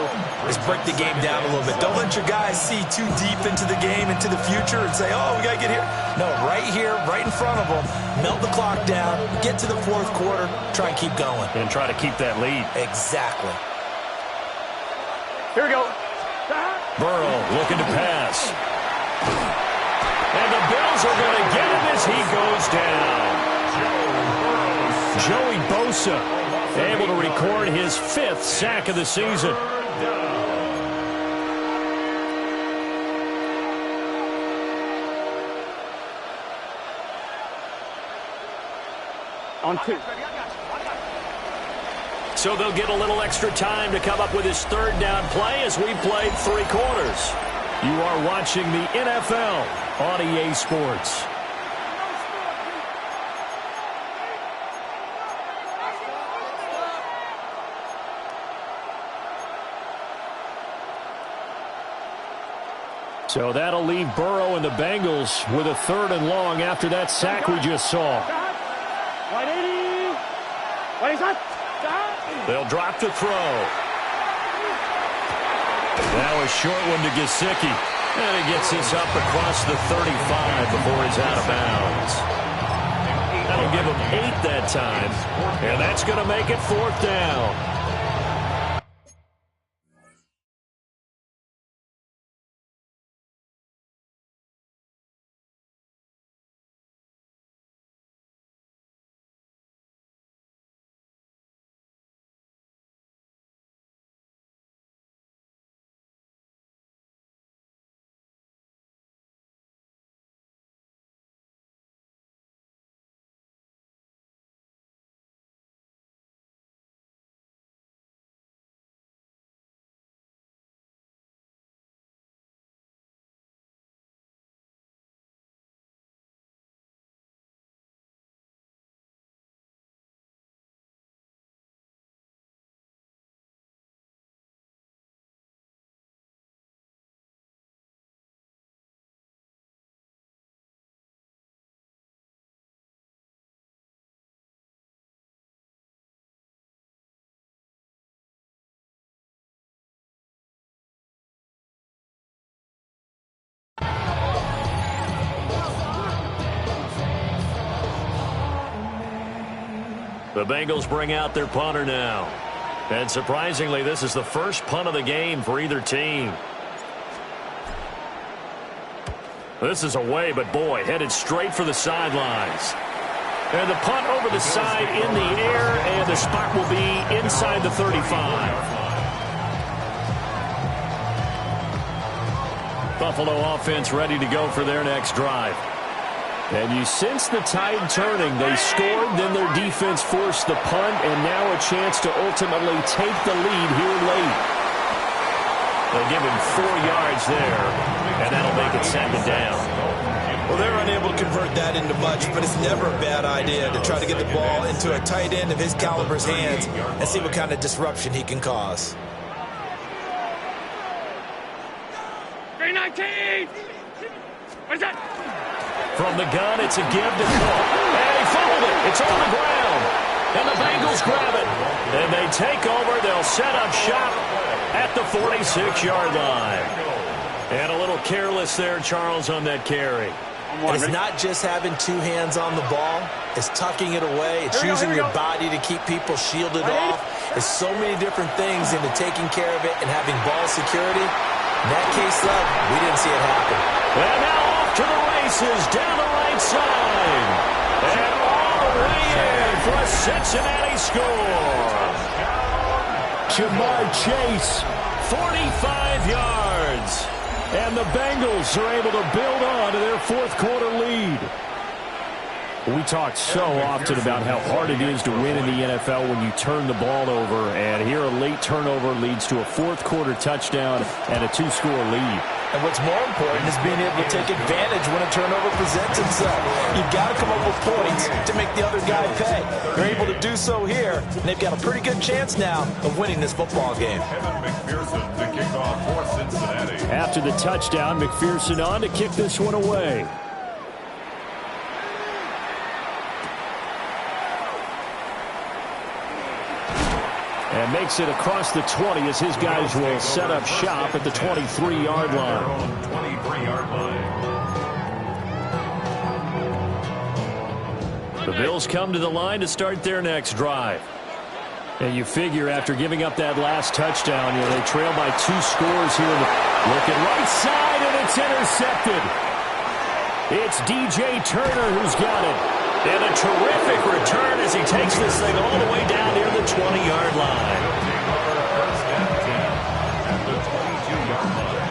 Speaker 3: is break the game down a little bit. Don't let your guys see too deep into the game, into the future, and say, oh, we got to get here. No, right here, right in front of them, melt the clock down, get to the fourth quarter, try and keep going.
Speaker 1: And try to keep that lead.
Speaker 3: Exactly.
Speaker 4: Here we go.
Speaker 1: Burrow looking to pass. And the Bills are going to get him as he goes down. Joey Bosa able to record his 5th sack of the season.
Speaker 4: On 2.
Speaker 1: So they'll get a little extra time to come up with his 3rd down play as we've played 3 quarters. You are watching the NFL on EA Sports. So that'll leave Burrow and the Bengals with a 3rd and long after that sack we just saw. They'll drop to throw. Now a short one to Gesicki. And he gets this up across the 35 before he's out of bounds. That'll give him 8 that time. And that's going to make it 4th down. The Bengals bring out their punter now. And surprisingly, this is the first punt of the game for either team. This is away, but boy, headed straight for the sidelines. And the punt over the side in the air, and the spot will be inside the 35. Buffalo offense ready to go for their next drive. And you sense the tide turning. They scored, then their defense forced the punt, and now a chance to ultimately take the lead here late. They'll give him 4 yards there, and that'll make it 2nd down.
Speaker 3: Well, they're unable to convert that into much, but it's never a bad idea to try to get the ball into a tight end of his caliber's hands and see what kind of disruption he can cause.
Speaker 4: 319! What's that?
Speaker 1: From the gun, it's a give to Cook. And he fumbled it. It's on the ground. And the Bengals grab it. And they take over. They'll set up shop at the 46-yard line. And a little careless there, Charles, on that carry.
Speaker 3: It's not just having two hands on the ball. It's tucking it away. It's using your body to keep people shielded off. It's so many different things into taking care of it and having ball security. In that case, though, we didn't see it happen.
Speaker 1: And now off to the races down the right side. And all the way in for a Cincinnati score. Jamar Chase, 45 yards. And the Bengals are able to build on to their fourth-quarter lead. We talk so often about how hard it is to win in the NFL when you turn the ball over. And here a late turnover leads to a fourth-quarter touchdown and a two-score lead.
Speaker 5: And what's more important is being able to take advantage when a turnover presents itself. You've got to come up with points to make the other guy pay. They're able to do so here, and they've got a pretty good chance now of winning this football game.
Speaker 2: McPherson to kick off for Cincinnati.
Speaker 1: After the touchdown, McPherson on to kick this one away. And makes it across the 20 as his guys will set up shop at the 23-yard line.
Speaker 2: 23-yard line.
Speaker 1: The Bills come to the line to start their next drive. And you figure after giving up that last touchdown, they trail by 2 scores here. Look at right side, and it's intercepted. It's DJ Turner who's got it. And a terrific return as he takes this thing all the way down near the 20-yard line.
Speaker 2: First and 10 at the 22-yard line.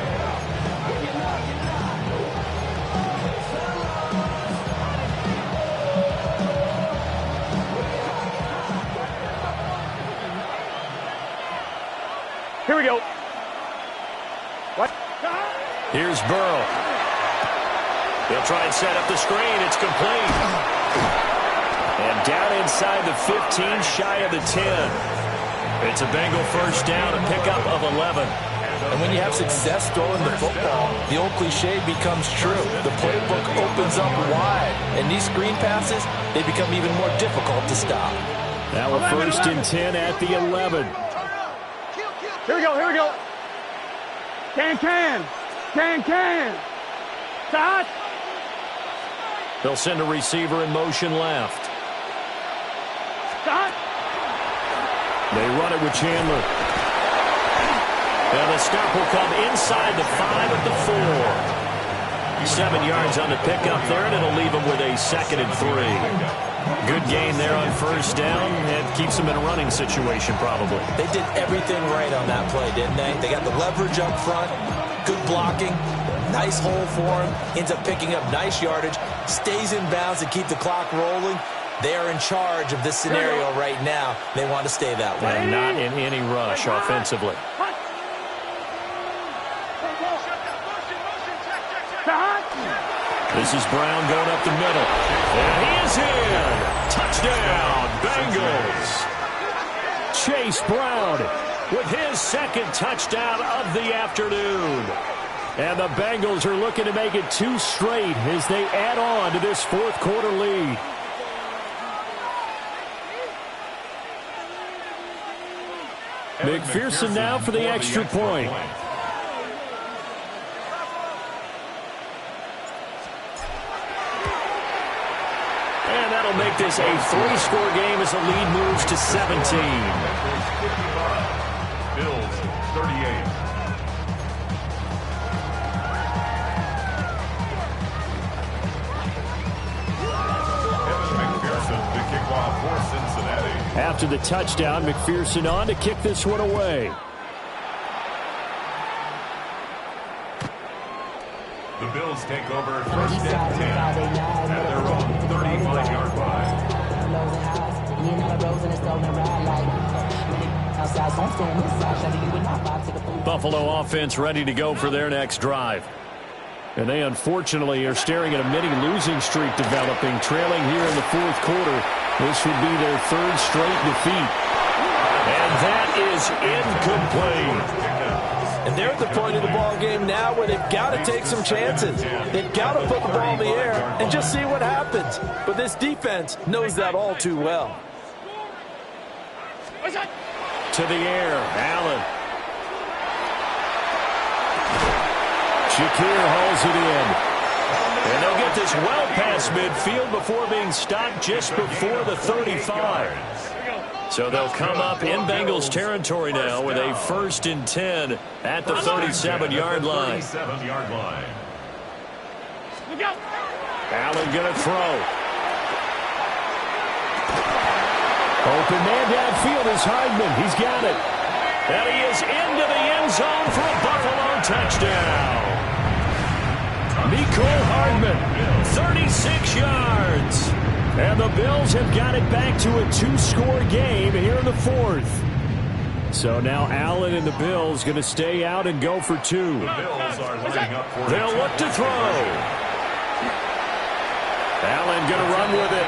Speaker 4: Here we go. What?
Speaker 1: Here's Burrow. They'll try and set up the screen. It's complete. And down inside the 15, shy of the 10. It's a Bengal first down, a pickup of 11.
Speaker 5: And when you have success throwing the football, the old cliche becomes true. The playbook opens up wide. And these screen passes, they become even more difficult to stop.
Speaker 1: Now a first and 10 at the 11.
Speaker 4: Here we go, here we go. Can. Touch.
Speaker 1: They'll send a receiver in motion left.
Speaker 4: Touch.
Speaker 1: They run it with Chandler. And the stop will come inside the 5 at the 4. 7 yards on the pickup there, and it'll leave them with a 2nd and 3. Good gain there on first down, and keeps them in a running situation probably.
Speaker 5: They did everything right on that play, didn't they? They got the leverage up front, good blocking, nice hole for him, ends up picking up nice yardage, stays in bounds to keep the clock rolling. They are in charge of this scenario right now. They want to stay that way.
Speaker 1: And not in any rush offensively. This is Brown going up the middle. And he is in. Touchdown, Bengals. Chase Brown with his 2nd touchdown of the afternoon. And the Bengals are looking to make it 2 straight as they add on to this fourth-quarter lead. McPherson now for the extra point. And that'll make this a 3-score game as the lead moves to 17.
Speaker 2: Bills 38. McPherson to kick off for Cincinnati.
Speaker 1: After the touchdown, McPherson on to kick this one away.
Speaker 2: The Bills take over first and 10 at their own 35-yard line.
Speaker 1: Buffalo offense ready to go for their next drive. And they unfortunately are staring at a mini losing streak developing, trailing here in the fourth quarter. This would be their 3rd straight defeat. And that is incomplete.
Speaker 5: And they're at the point of the ball game now where they've got to take some chances. They've got to put the ball in the air and just see what happens. But this defense knows that all too well.
Speaker 1: To the air, Allen. Shakir hauls it in. And they'll get this well past midfield before being stopped just before the 35. So they'll come up in Bengals territory now with a 1st and 10 at the 37-yard line. Allen going to throw. Open man downfield is Hardman. He's got it. And he is into the end zone for a Buffalo touchdown. Mecole Hardman, 36 yards. And the Bills have got it back to a 2-score game here in the 4th. So now Allen and the Bills going to stay out and go for 2.
Speaker 2: The Bills are lining up for
Speaker 1: They'll look to throw. Allen going to run with it.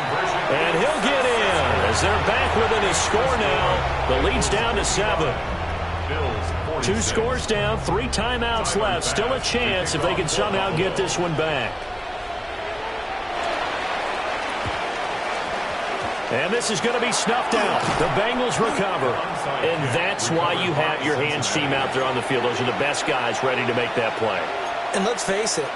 Speaker 1: And he'll get in as they're back within a score now. The lead's down to 7. 2 scores down, 3 timeouts left. Still a chance if they can somehow get this one back. And this is going to be snuffed out. The Bengals recover. And that's why you have your hands team out there on the field. Those are the best guys ready to make that play.
Speaker 3: And let's face it,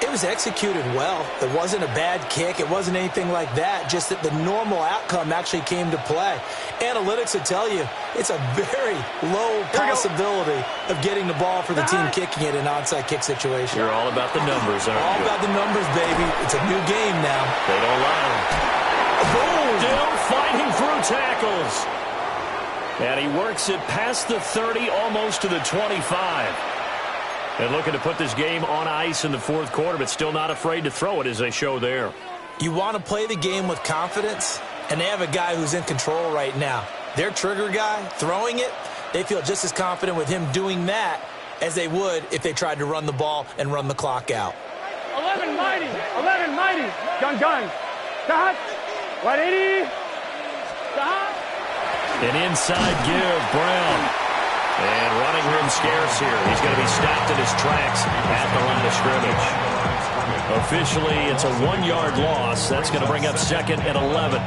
Speaker 3: it was executed well. It wasn't a bad kick. It wasn't anything like that. Just that the normal outcome actually came to play. Analytics will tell you it's a very low possibility of getting the ball for the team kicking it in an onside kick situation.
Speaker 1: You're all about the numbers, aren't you?
Speaker 3: All about the numbers, baby. It's a new game now.
Speaker 1: They don't lie. Boom! Still fighting through tackles. And he works it past the 30, almost to the 25. And looking to put this game on ice in the 4th quarter, but still not afraid to throw it as they show there.
Speaker 3: You want to play the game with confidence, and they have a guy who's in control right now. Their trigger guy, throwing it, they feel just as confident with him doing that as they would if they tried to run the ball and run the clock out.
Speaker 4: 11 mighty. Gun. Stop. 180. Stop.
Speaker 1: An inside give, Brown. And running room scarce here. He's going to be stopped in his tracks at the line of scrimmage. Officially, it's a 1-yard loss. That's going to bring up 2nd and 11.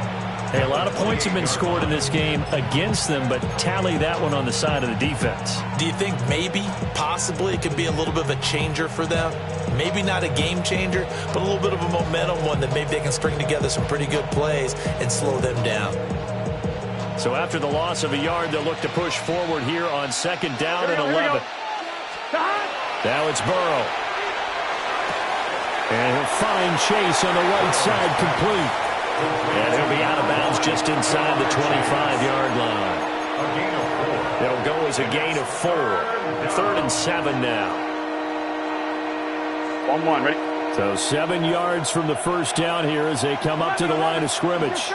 Speaker 1: Hey, a lot of points have been scored in this game against them, but tally that one on the side of the defense.
Speaker 3: Do you think maybe, possibly, it could be a little bit of a changer for them? Maybe not a game changer, but a little bit of a momentum one that maybe they can string together some pretty good plays and slow them down.
Speaker 1: So after the loss of a yard, they'll look to push forward here on 2nd down and 11. Now it's Burrow. And he'll find Chase on the right side complete. And he'll be out of bounds just inside the 25-yard line. It'll go as a gain of 4. 3rd and 7 now.
Speaker 4: 1-1, ready?
Speaker 1: So 7 yards from the first down here as they come up to the line of scrimmage.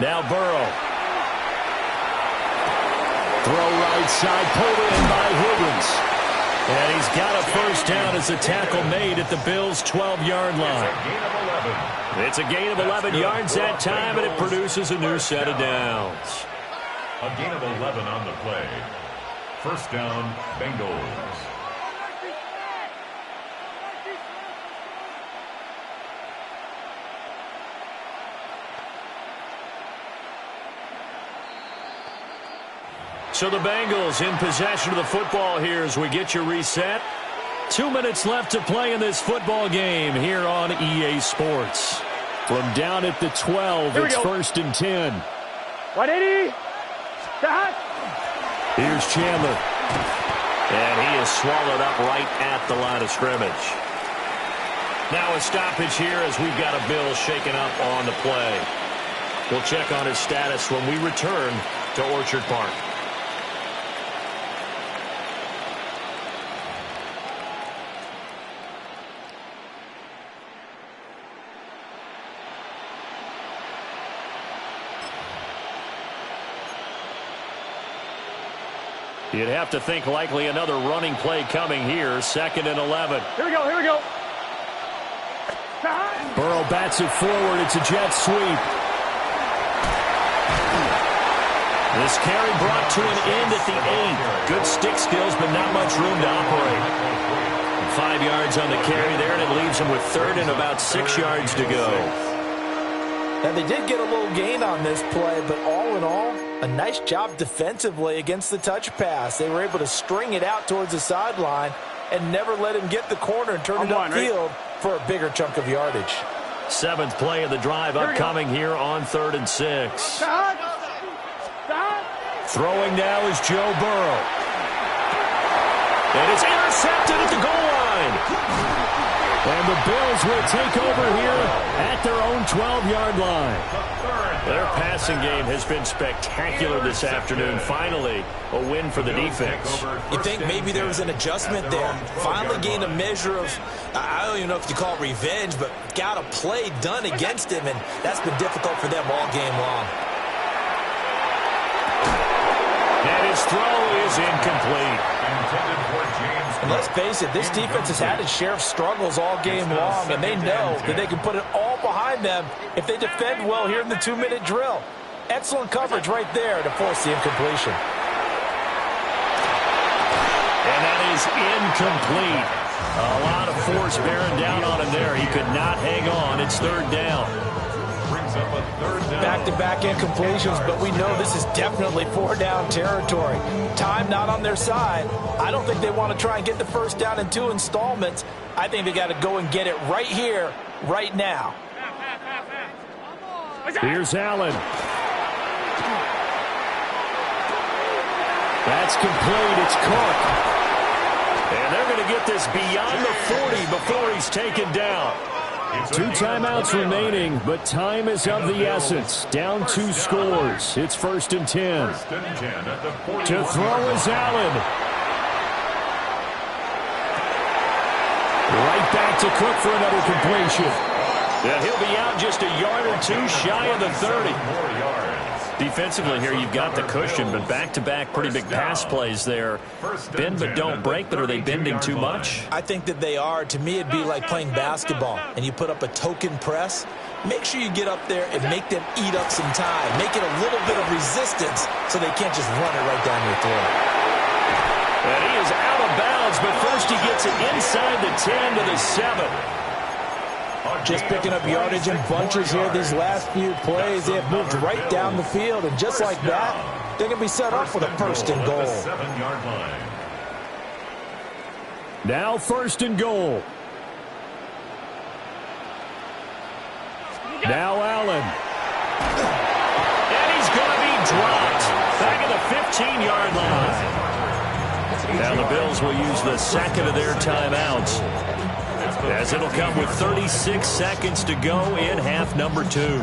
Speaker 1: Now Burrow. Throw right side, pulled in by Higgins. And he's got a first down as a tackle made at the Bills' 12-yard line. It's a gain of 11 yards that time, and it produces a new set of downs.
Speaker 2: A gain of 11 on the play. First down, Bengals.
Speaker 1: So the Bengals in possession of the football here as we get you reset. 2 minutes left to play in this football game here on EA Sports. From down at the 12, it's 1st and 10.
Speaker 4: 180. Stop.
Speaker 1: Here's Chandler. And he is swallowed up right at the line of scrimmage. Now a stoppage here as we've got a Bill shaken up on the play. We'll check on his status when we return to Orchard Park. You'd have to think likely another running play coming here. 2nd and 11.
Speaker 4: Here we go.
Speaker 1: Burrow bats it forward. It's a jet sweep. This carry brought to an end at the 8. Good stick skills, but not much room to operate. 5 yards on the carry there, and it leaves him with 3rd and about 6 yards to go.
Speaker 3: Now, they did get a little gain on this play, but all in all, a nice job defensively against the touch pass. They were able to string it out towards the sideline
Speaker 5: and never let him get the corner and turn it upfield for a bigger chunk of yardage.
Speaker 1: 7th play of the drive upcoming here on 3rd and 6. Throwing now is Joe Burrow. And it's intercepted at the goal line. And the Bills will take over here at their own 12-yard line. Their passing game has been spectacular this afternoon. Finally, a win for the defense.
Speaker 5: You think maybe there was an adjustment there. Finally gained a measure of, I don't even know if you call it revenge, but got a play done against him, and that's been difficult for them all game long.
Speaker 1: And his throw is incomplete.
Speaker 5: And let's face it, this defense has had its share of struggles all game long, and they know that they can put it all behind them if they defend well here in the 2-minute drill. Excellent coverage right there to force the incompletion.
Speaker 1: And that is incomplete. A lot of force bearing down on him there. He could not hang on. It's 3rd down.
Speaker 5: Back-to-back incompletions, but we know this is definitely 4-down territory. Time not on their side. I don't think they want to try and get the first down in 2 installments. I think they got to go and get it right here, right now.
Speaker 1: Here's Allen. That's complete. It's Cook. And they're going to get this beyond the 40 before he's taken down. 2 timeouts remaining, but time is of the essence. Down 2 scores. It's 1st and 10. To throw is Allen. Right back to Cook for another completion. Yeah, he'll be out just a yard or 2 shy of the 30. Defensively here, you've got the cushion, but back-to-back pretty big pass plays there. Bend but don't break, but are they bending too much?
Speaker 5: I think that they are. To me, it'd be like playing basketball, and you put up a token press. Make sure you get up there and make them eat up some time. Make it a little bit of resistance so they can't just run it right down your throat.
Speaker 1: And he is out of bounds, but first he gets it inside the 10 to the 7.
Speaker 5: Just picking up yardage in bunches here these last few plays. They have moved right down the field, and just like that, they're going to be set up for the 1st and goal.
Speaker 1: Now 1st and goal. Now Allen. And he's going to be dropped back at the 15-yard line. Now the Bills will use the 2nd of their timeouts, as it'll come with 36 seconds to go in half number 2.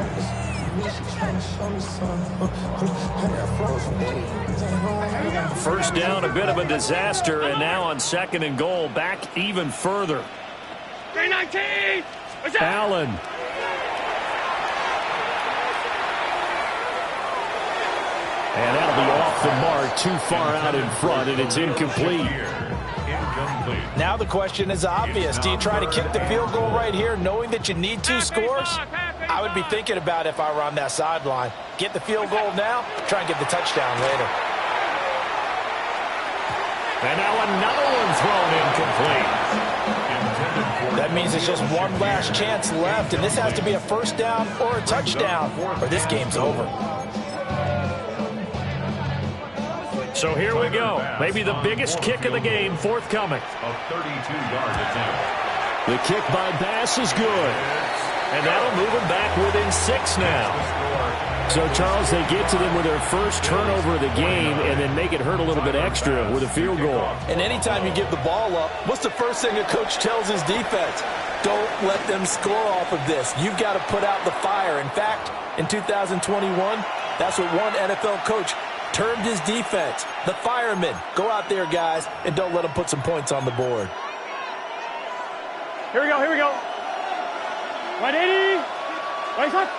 Speaker 1: First down, a bit of a disaster, and now on 2nd and goal, back even further.
Speaker 4: 319!
Speaker 1: Allen. And that'll be off the mark, too far out in front, and it's incomplete.
Speaker 5: Now the question is obvious. Do you try to kick the field goal right here knowing that you need 2 scores? I would be thinking about if I were on that sideline. Get the field goal now, try and get the touchdown later.
Speaker 1: And now another one thrown incomplete.
Speaker 5: That means it's just one last chance left, and this has to be a 1st down or a touchdown, or this game's over.
Speaker 1: So here we go. Maybe the biggest kick of the game forthcoming.
Speaker 2: A 32-yard attempt.
Speaker 1: The kick by Bass is good. And that'll move them back within 6 now. So, Charles, they get to them with their first turnover of the game and then make it hurt a little bit extra with a field goal.
Speaker 5: And anytime you give the ball up, what's the first thing a coach tells his defense? Don't let them score off of this. You've got to put out the fire. In fact, in 2021, that's what one NFL coach termed his defense, the firemen. Go out there, guys, and don't let them put some points on the board.
Speaker 4: Here we go, here we go. 180. Right up.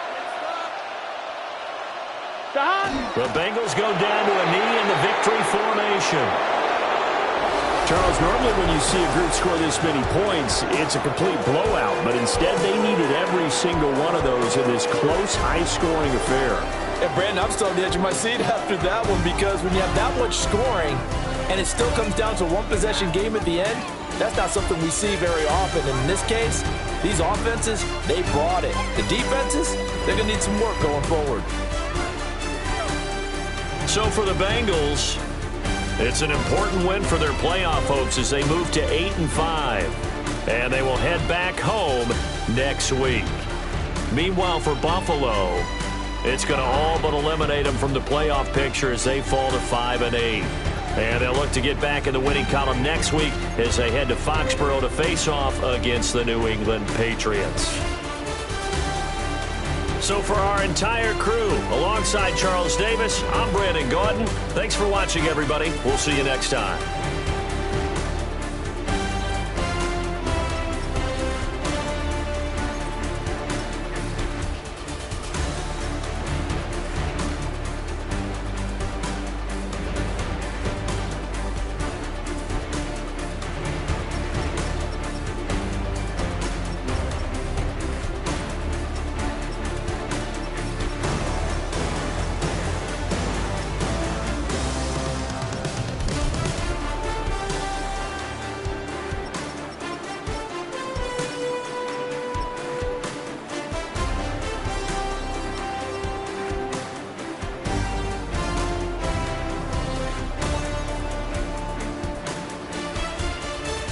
Speaker 1: The Bengals go down to a knee in the victory formation. Charles, normally when you see a group score this many points, it's a complete blowout, but instead they needed every single one of those in this close, high-scoring affair.
Speaker 5: And Brandon, I'm still on the edge of my seat after that one, because when you have that much scoring and it still comes down to a one-possession game at the end, that's not something we see very often. And in this case, these offenses, they brought it. The defenses, they're going to need some work going forward.
Speaker 1: So for the Bengals, It's an important win for their playoff hopes as they move to 8-5. And they will head back home next week. Meanwhile, for Buffalo, it's going to all but eliminate them from the playoff picture as they fall to 5-8. And they'll look to get back in the winning column next week as they head to Foxborough to face off against the New England Patriots. So for our entire crew, alongside Charles Davis, I'm Brandon Gaudin. Thanks for watching, everybody. We'll see you next time.